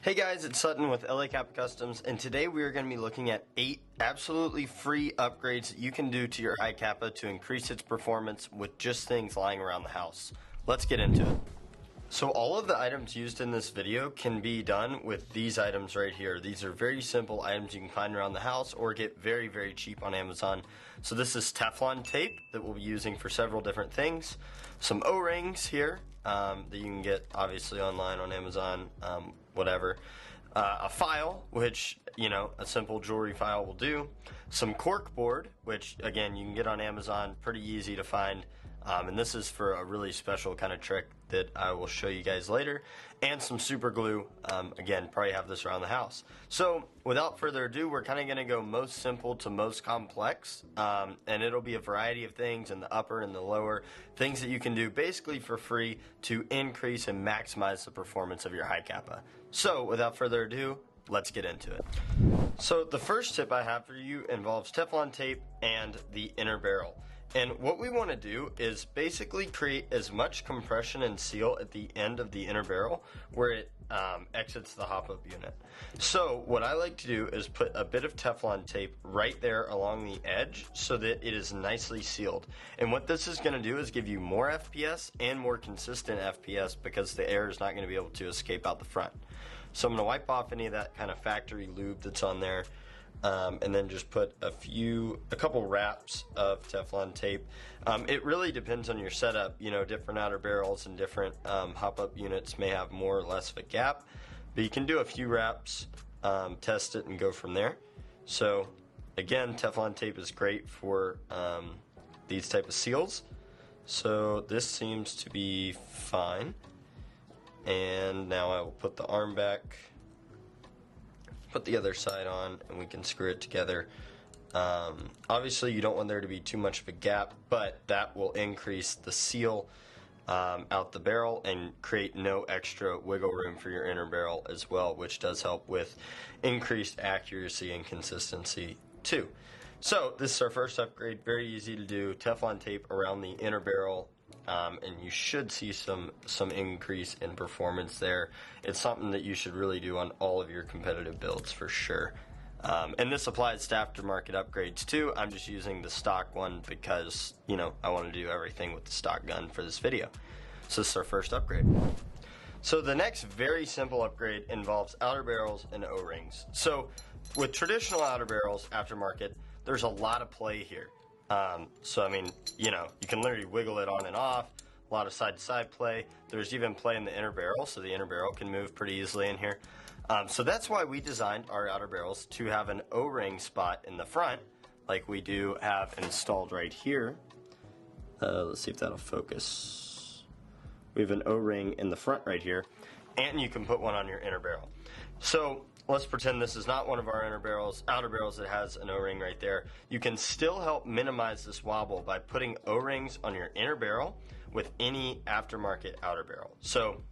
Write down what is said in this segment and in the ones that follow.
Hey guys, it's Sutton with Hi-Capa Customs, and today we are going to be looking at 8 absolutely free upgrades that you can do to your Hi-Capa to increase its performance with just things lying around the house. Let's get into it. So all of the items used in this video can be done with these items right here. These are very simple items you can find around the house or get very, very cheap on Amazon. So this is Teflon tape that we'll be using for several different things. Some O-rings here that you can get obviously online on Amazon, whatever. A file, which, you know, a simple jewelry file will do. Some cork board, which again you can get on Amazon, pretty easy to find. And this is for a really special kind of trick that I will show you guys later. And some super glue, again, probably have this around the house. So without further ado, we're kind of going to go most simple to most complex. And it'll be a variety of things in the upper and the lower, things that you can do basically for free to increase and maximize the performance of your Hi-Capa. So without further ado, let's get into it. So the first tip I have for you involves Teflon tape and the inner barrel. And what we want to do is basically create as much compression and seal at the end of the inner barrel where it exits the hop-up unit. So what I like to do is put a bit of Teflon tape right there along the edge so that it is nicely sealed. And what this is going to do is give you more FPS and more consistent FPS because the air is not going to be able to escape out the front. So I'm going to wipe off any of that kind of factory lube that's on there. And then just put a couple wraps of Teflon tape. It really depends on your setup. You know, different outer barrels and different hop-up units may have more or less of a gap, but you can do a few wraps, test it, and go from there. So again, Teflon tape is great for these type of seals. So this seems to be fine. And now I will put the arm back, put the other side on, and we can screw it together. Obviously you don't want there to be too much of a gap, but that will increase the seal out the barrel and create no extra wiggle room for your inner barrel as well, which does help with increased accuracy and consistency too. So this is our first upgrade, very easy to do. Teflon tape around the inner barrel, and you should see some increase in performance there. It's something that you should really do on all of your competitive builds for sure. And this applies to aftermarket upgrades too. I'm just using the stock one because, you know, I want to do everything with the stock gun for this video. So this is our first upgrade. So the next very simple upgrade involves outer barrels and O-rings. So with traditional outer barrels aftermarket, there's a lot of play here. So I mean, you know, you can literally wiggle it on and off, a lot of side-to-side play. There's even play in the inner barrel, so the inner barrel can move pretty easily in here. So that's why we designed our outer barrels to have an O-ring spot in the front, like we do have installed right here. Let's see if that'll focus. We have an O-ring in the front right here, and you can put one on your inner barrel. So let's pretend this is not one of our outer barrels that has an O-ring right there. You can still help minimize this wobble by putting O-rings on your inner barrel with any aftermarket outer barrel. So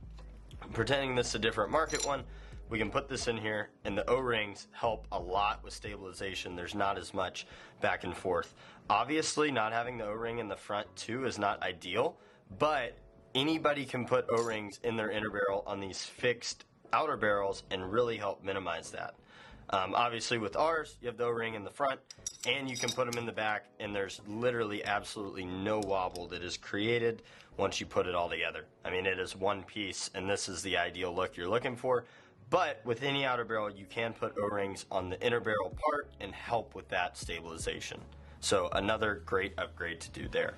pretending this is a different market one, we can put this in here, and the O-rings help a lot with stabilization. There's not as much back and forth. Obviously, not having the O-ring in the front too is not ideal, but anybody can put O-rings in their inner barrel on these fixed outer barrels and really help minimize that. Obviously with ours, you have the O-ring in the front and you can put them in the back, and there's literally absolutely no wobble that is created once you put it all together. I mean, it is one piece, and this is the ideal look you're looking for. But with any outer barrel, you can put O-rings on the inner barrel part and help with that stabilization. So another great upgrade to do there.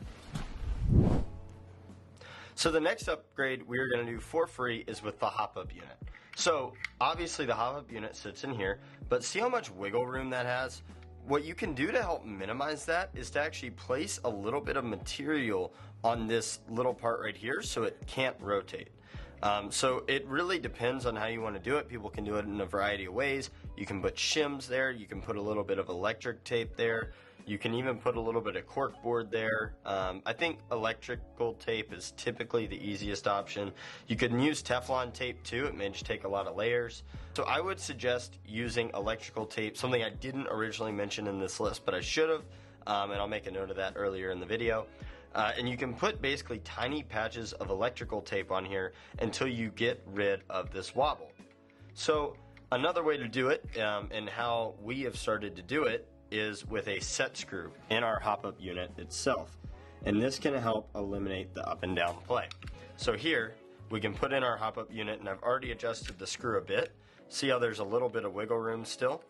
So the next upgrade we're going to do for free is with the hop-up unit. So obviously the hop-up unit sits in here, but see how much wiggle room that has? What you can do to help minimize that is to actually place a little bit of material on this little part right here so it can't rotate. So it really depends on how you want to do it. People can do it in a variety of ways. You can put shims there, you can put a little bit of electric tape there, you can even put a little bit of cork board there. I think electrical tape is typically the easiest option. You can use Teflon tape too, it may just take a lot of layers. So I would suggest using electrical tape, something I didn't originally mention in this list, but I should have, and I'll make a note of that earlier in the video. And you can put basically tiny patches of electrical tape on here until you get rid of this wobble. So another way to do it, and how we have started to do it, is with a set screw in our hop-up unit itself. And this can help eliminate the up and down play. So here, we can put in our hop-up unit, and I've already adjusted the screw a bit. See how there's a little bit of wiggle room still?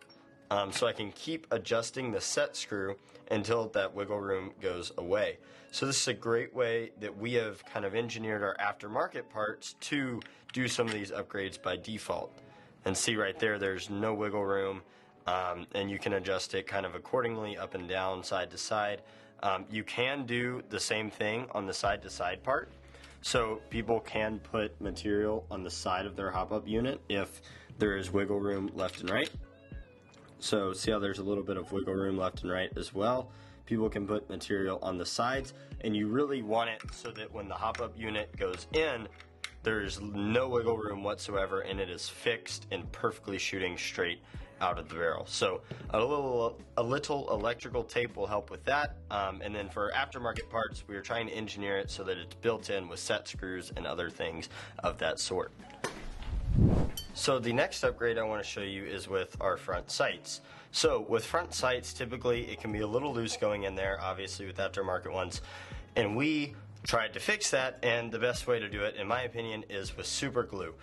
So I can keep adjusting the set screw until that wiggle room goes away. So this is a great way that we have kind of engineered our aftermarket parts to do some of these upgrades by default. And see right there, there's no wiggle room, and you can adjust it kind of accordingly, up and down, side to side. You can do the same thing on the side to side part. So people can put material on the side of their hop-up unit if there is wiggle room left and right. So see how there's a little bit of wiggle room left and right as well. People can put material on the sides, and you really want it so that when the hop-up unit goes in, there's no wiggle room whatsoever, and it is fixed and perfectly shooting straight out of the barrel. So a little electrical tape will help with that. And then for aftermarket parts, we are trying to engineer it so that it's built in with set screws and other things of that sort. So the next upgrade I want to show you is with our front sights. So with front sights, typically it can be a little loose going in there, obviously with aftermarket ones. And we tried to fix that, and the best way to do it, in my opinion, is with super glue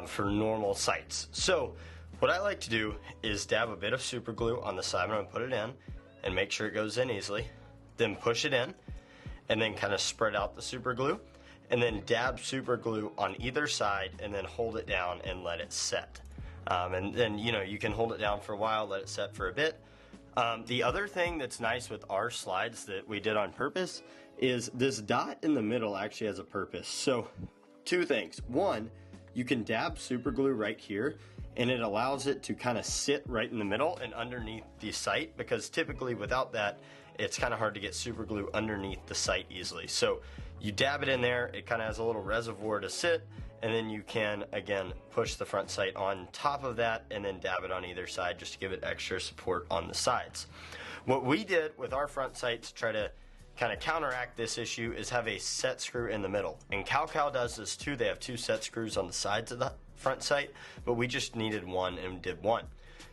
for normal sights. So what I like to do is dab a bit of super glue on the side when I put it in and make sure it goes in easily. Then push it in and then kind of spread out the super glue, and then dab super glue on either side and then hold it down and let it set. And then, you know, you can hold it down for a while, let it set for a bit. The other thing that's nice with our slides that we did on purpose is this dot in the middle actually has a purpose. So two things. One, you can dab super glue right here, and it allows it to kind of sit right in the middle and underneath the sight, because typically without that, it's kind of hard to get super glue underneath the sight easily. So you dab it in there, it kind of has a little reservoir to sit, and then you can, again, push the front sight on top of that and then dab it on either side just to give it extra support on the sides. What we did with our front sight to try to kind of counteract this issue is have a set screw in the middle. And Cal does this too. They have two set screws on the sides of the front sight, but we just needed one and did one.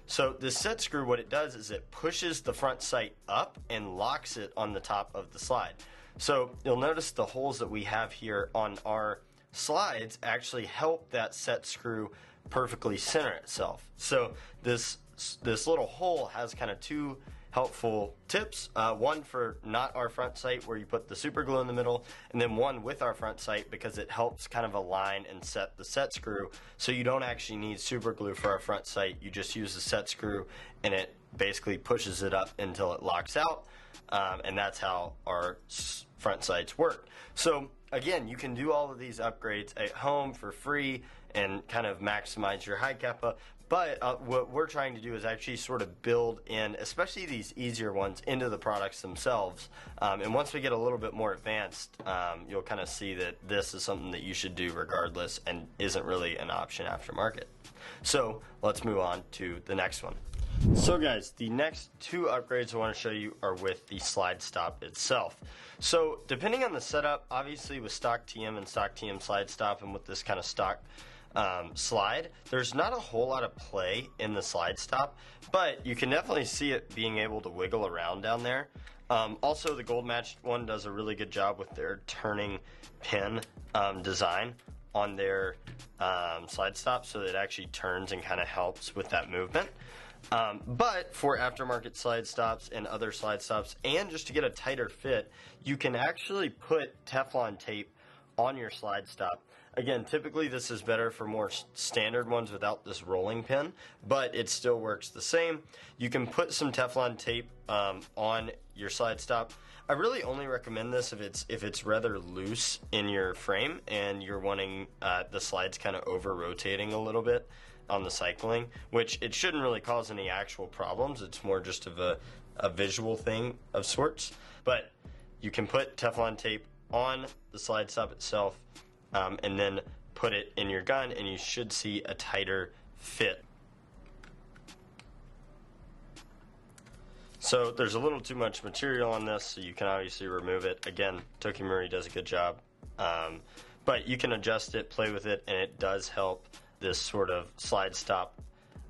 So this set screw, what it does is it pushes the front sight up and locks it on the top of the slide. So you'll notice the holes that we have here on our slides actually help that set screw perfectly center itself. So this little hole has kind of two helpful tips. One for not our front sight where you put the super glue in the middle, and then one with our front sight because it helps kind of align and set the set screw, so you don't actually need super glue for our front sight. You just use the set screw and it basically pushes it up until it locks out, and that's how our front sights work. So again, you can do all of these upgrades at home for free and kind of maximize your Hi-Capa. But what we're trying to do is actually sort of build in, especially these easier ones, into the products themselves. And once we get a little bit more advanced, you'll kind of see that this is something that you should do regardless and isn't really an option aftermarket. So let's move on to the next one. So guys, the next two upgrades I want to show you are with the slide stop itself. So depending on the setup, obviously with stock TM and stock TM slide stop and with this kind of stock slide, there's not a whole lot of play in the slide stop, but you can definitely see it being able to wiggle around down there. Also, the gold matched one does a really good job with their turning pin design on their slide stop, so that it actually turns and kind of helps with that movement. But for aftermarket slide stops and other slide stops, and just to get a tighter fit, you can actually put Teflon tape on your slide stop. Again, typically this is better for more standard ones without this rolling pin, but it still works the same. You can put some Teflon tape on your slide stop. I really only recommend this if it's rather loose in your frame and you're wanting the slides kind of over rotating a little bit on the cycling, which it shouldn't really cause any actual problems. It's more just of a visual thing of sorts. But you can put Teflon tape on the slide stop itself and then put it in your gun, and you should see a tighter fit. So there's a little too much material on this, so you can obviously remove it. Again, Tokimori does a good job, but you can adjust it, play with it, and it does help this sort of slide stop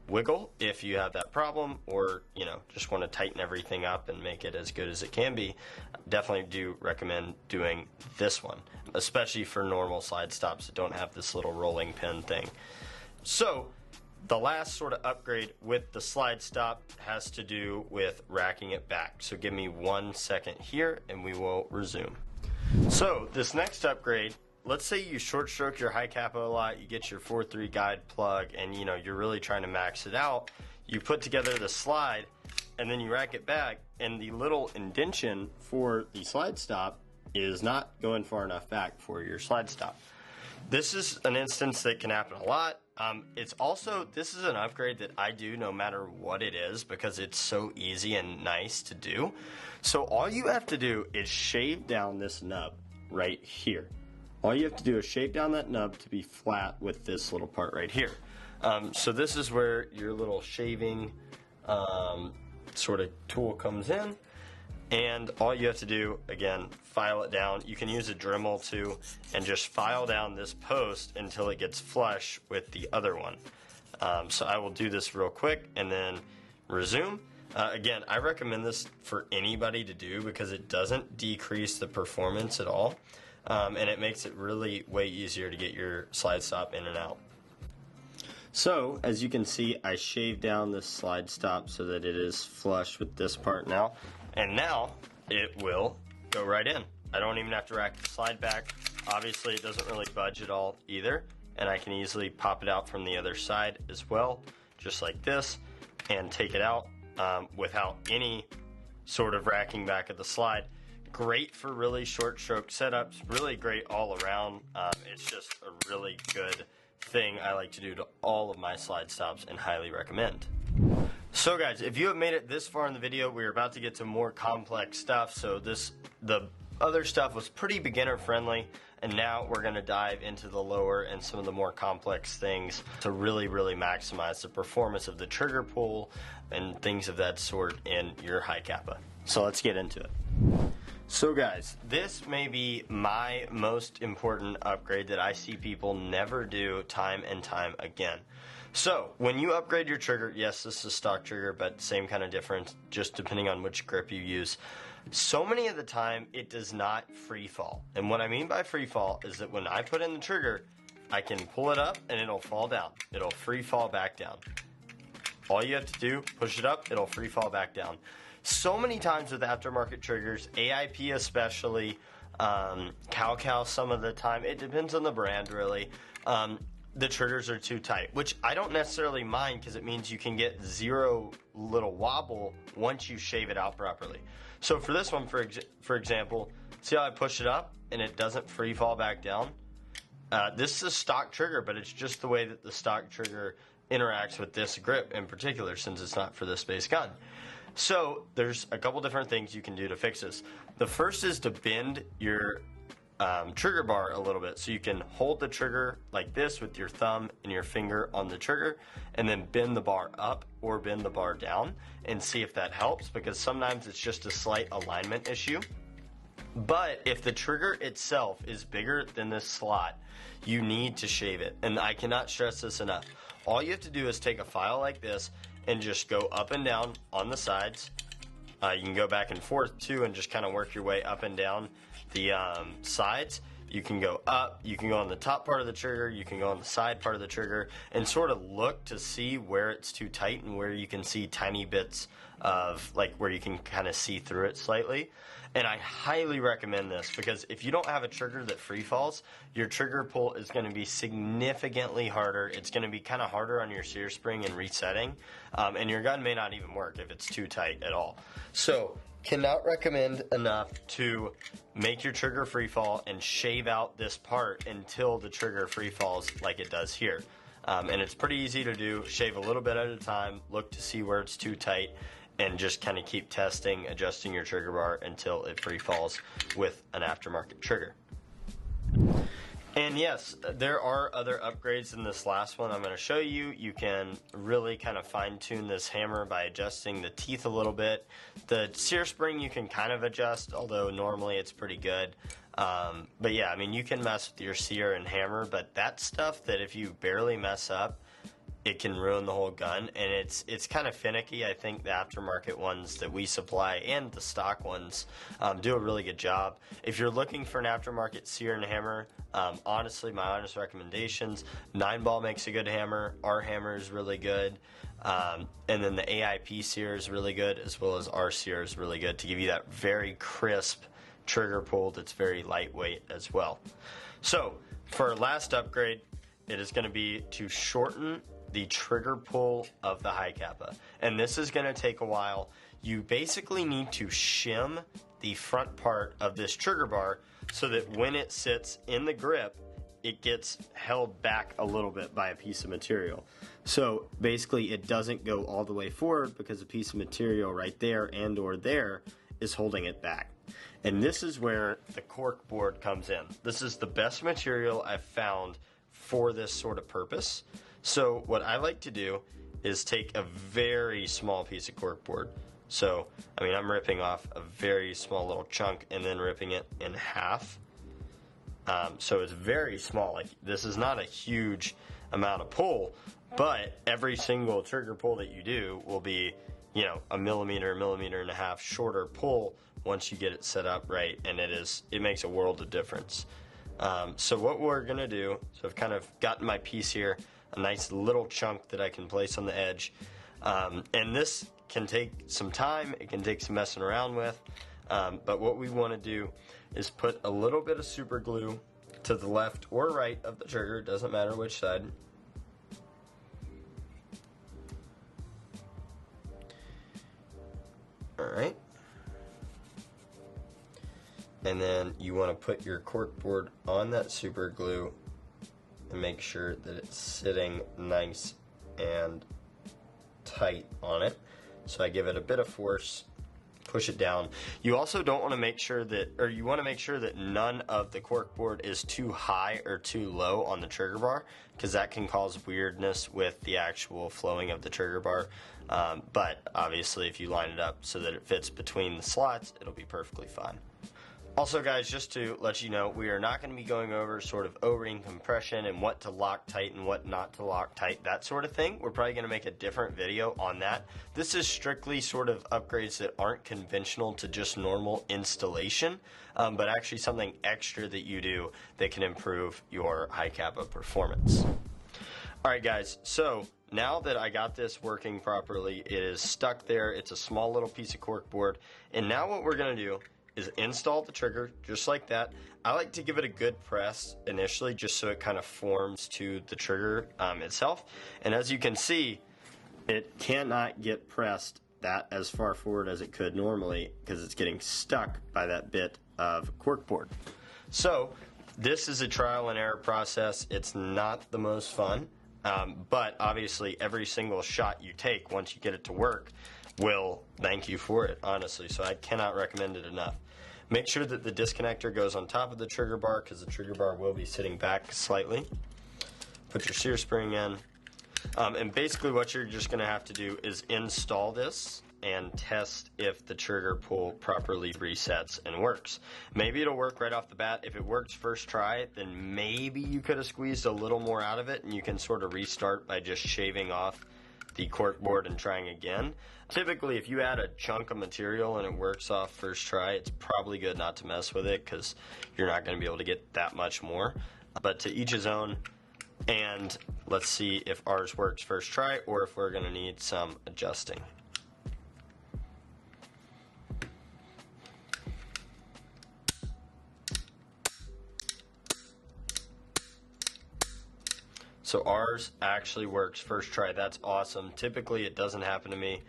wiggle if you have that problem, or just want to tighten everything up and make it as good as it can be. Definitely do recommend doing this one, especially for normal slide stops that don't have this little rolling pin thing. So the last sort of upgrade with the slide stop has to do with racking it back. So give me 1 second here and we will resume. So this next upgrade, let's say you short stroke your Hi-Capa a lot, you get your 4-3 guide plug, and you're really trying to max it out. You put together the slide and then you rack it back, and the little indention for the slide stop is not going far enough back for your slide stop. This is an instance that can happen a lot. This is an upgrade that I do no matter what it is, because it's so easy and nice to do. So all you have to do is shave down this nub right here. All you have to do is shave down that nub to be flat with this little part right here. So this is where your little shaving sort of tool comes in. And all you have to do, again, file it down. You can use a Dremel too, and just file down this post until it gets flush with the other one. So I will do this real quick and then resume. Again, I recommend this for anybody to do because it doesn't decrease the performance at all. And it makes it really way easier to get your slide stop in and out. So as you can see, I shaved down this slide stop so that it is flush with this part now. And now it will go right in. I don't even have to rack the slide back. Obviously it doesn't really budge at all either. And I can easily pop it out from the other side as well, just like this, and take it out without any sort of racking back of the slide. Great for really short stroke setups, really great all around. It's just a really good thing I like to do to all of my slide stops and highly recommend. So guys, if you have made it this far in the video, we're about to get to more complex stuff. So the other stuff was pretty beginner friendly, and now we're going to dive into the lower and some of the more complex things to really maximize the performance of the trigger pull and things of that sort in your Hi-Capa. So let's get into it. So guys, this may be my most important upgrade that I see people never do time and time again. So when you upgrade your trigger, yes, this is a stock trigger, but same kind of difference, just depending on which grip you use. So many of the time it does not free fall. And what I mean by free fall is that when I put in the trigger, I can pull it up and it'll fall down. It'll free fall back down. All you have to do, push it up, it'll free fall back down. So many times with aftermarket triggers, AIP especially, Cow some of the time, it depends on the brand really, the triggers are too tight, which I don't necessarily mind because it means you can get zero little wobble once you shave it out properly. So for this one, for example, see how I push it up and it doesn't free fall back down? This is a stock trigger, but it's just the way that the stock trigger interacts with this grip in particular, since it's not for this base gun. So there's a couple different things you can do to fix this. The first is to bend your trigger bar a little bit, so you can hold the trigger like this with your thumb and your finger on the trigger, and then bend the bar up or bend the bar down and see if that helps, because sometimes it's just a slight alignment issue. But if the trigger itself is bigger than this slot, you need to shave it, and I cannot stress this enough. All you have to do is take a file like this and just go up and down on the sides. You can go back and forth too and just kind of work your way up and down the sides. You can go up, you can go on the top part of the trigger, you can go on the side part of the trigger, and sort of look to see where it's too tight and where you can see tiny bits of, like, where you can kind of see through it slightly. And I highly recommend this, because if you don't have a trigger that free falls, your trigger pull is going to be significantly harder. It's going to be kind of harder on your sear spring and resetting, and your gun may not even work if it's too tight at all. So cannot recommend enough to make your trigger free fall and shave out this part until the trigger free falls like it does here. And it's pretty easy to do. Shave a little bit at a time, look to see where it's too tight, and just kind of keep testing, adjusting your trigger bar until it free falls with an aftermarket trigger. And yes, there are other upgrades in this last one I'm going to show you. You can really kind of fine-tune this hammer by adjusting the teeth a little bit. The sear spring you can kind of adjust, although normally it's pretty good. But yeah, I mean, you can mess with your sear and hammer, but that stuff that if you barely mess up, it can ruin the whole gun, and it's kind of finicky. I think the aftermarket ones that we supply and the stock ones do a really good job. If you're looking for an aftermarket sear and hammer, honestly, my honest recommendations, 9-ball makes a good hammer, our hammer is really good, and then the AIP sear is really good, as well as our sear is really good to give you that very crisp trigger pull that's very lightweight as well. So for our last upgrade, it is going to be to shorten the trigger pull of the Hi-Capa, and this is going to take a while. You basically need to shim the front part of this trigger bar so that when it sits in the grip, it gets held back a little bit by a piece of material. So basically it doesn't go all the way forward because a piece of material right there and or there is holding it back. And this is where the cork board comes in. This is the best material I've found for this sort of purpose. So what I like to do is take a very small piece of cork board. So, I mean, I'm ripping off a very small little chunk and then ripping it in half. So it's very small. Like, this is not a huge amount of pull, but every single trigger pull that you do will be, you know, a millimeter and a half shorter pull once you get it set up right, and it makes a world of difference. So what we're gonna do, so I've kind of gotten my piece here, a nice little chunk that I can place on the edge, and this can take some time, it can take some messing around with, but what we want to do is put a little bit of super glue to the left or right of the trigger, doesn't matter which side. Alright. And then you want to put your cork board on that super glue and make sure that it's sitting nice and tight on it. So I give it a bit of force, push it down. You also don't want to make sure that, or you want to make sure that none of the cork board is too high or too low on the trigger bar, because that can cause weirdness with the actual flowing of the trigger bar. But obviously if you line it up so that it fits between the slots, it'll be perfectly fine. Also guys, just to let you know, we are not going to be going over sort of O-ring compression and what to lock tight and what not to lock tight, that sort of thing. We're probably going to make a different video on that. This is strictly sort of upgrades that aren't conventional to just normal installation, but actually something extra that you do that can improve your Hi-Capa performance. Alright guys, so now that I got this working properly, it is stuck there, it's a small little piece of cork board, and now what we're going to do is install the trigger just like that. I like to give it a good press initially just so it kind of forms to the trigger itself, and as you can see, it cannot get pressed that as far forward as it could normally because it's getting stuck by that bit of cork board. So this is a trial and error process. It's not the most fun, but obviously every single shot you take once you get it to work will thank you for it, honestly, so I cannot recommend it enough. Make sure that the disconnector goes on top of the trigger bar because the trigger bar will be sitting back slightly. Put your sear spring in, and basically what you're just going to have to do is install this and test if the trigger pull properly resets and works. Maybe it'll work right off the bat. If it works first try, then maybe you could have squeezed a little more out of it and you can sort of restart by just shaving off the cork board and trying again. Typically, if you add a chunk of material and it works off first try, it's probably good not to mess with it because you're not going to be able to get that much more. But to each his own, and let's see if ours works first try or if we're going to need some adjusting. So ours actually works first try. That's awesome. Typically it doesn't happen to me.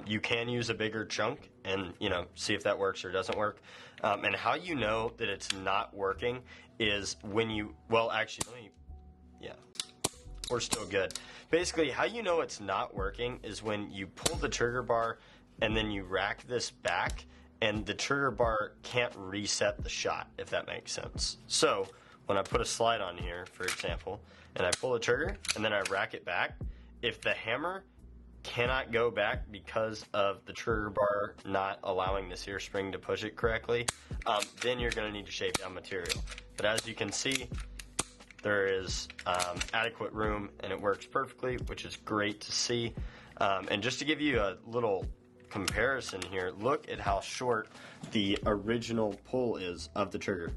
You can use a bigger chunk and, you know, see if that works or doesn't work. And how you know that it's not working is when you, well actually, yeah, we're still good. Basically how you know it's not working is when you pull the trigger bar and then you rack this back and the trigger bar can't reset the shot, if that makes sense. So when I put a slide on here, for example, and I pull the trigger and then I rack it back, if the hammer cannot go back because of the trigger bar not allowing this here spring to push it correctly, then you're going to need to shave down material. But as you can see, there is adequate room and it works perfectly, which is great to see. And just to give you a little comparison here, look at how short the original pull is of the trigger.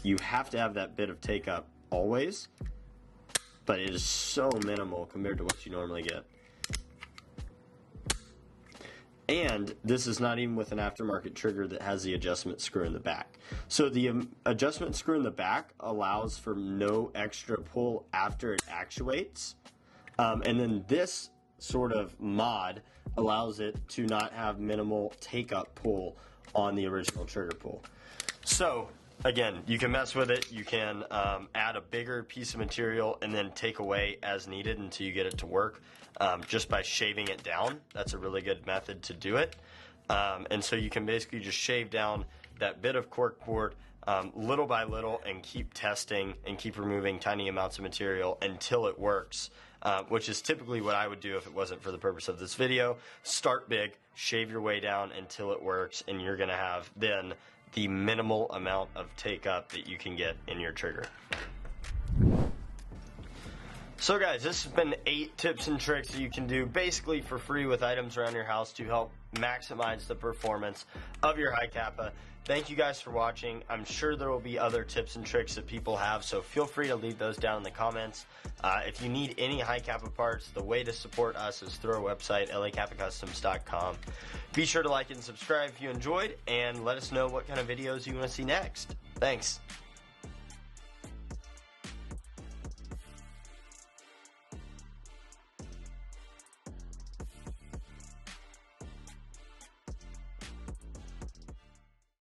You have to have that bit of take up always, but it is so minimal compared to what you normally get. And this is not even with an aftermarket trigger that has the adjustment screw in the back. So the adjustment screw in the back allows for no extra pull after it actuates. And then this sort of mod allows it to not have minimal take-up pull on the original trigger pull. So again, you can mess with it. You can add a bigger piece of material and then take away as needed until you get it to work, just by shaving it down. That's a really good method to do it. And so you can basically just shave down that bit of cork board little by little and keep testing and keep removing tiny amounts of material until it works, which is typically what I would do if it wasn't for the purpose of this video. Start big, shave your way down until it works, and you're going to have then the minimal amount of take up that you can get in your trigger. So guys, this has been 8 tips and tricks that you can do basically for free with items around your house to help maximize the performance of your Hi-Capa. Thank you guys for watching. I'm sure there will be other tips and tricks that people have, so feel free to leave those down in the comments. If you need any Hi-Capa parts, the way to support us is through our website, lacapacustoms.com. Be sure to like and subscribe if you enjoyed, and let us know what kind of videos you want to see next. Thanks.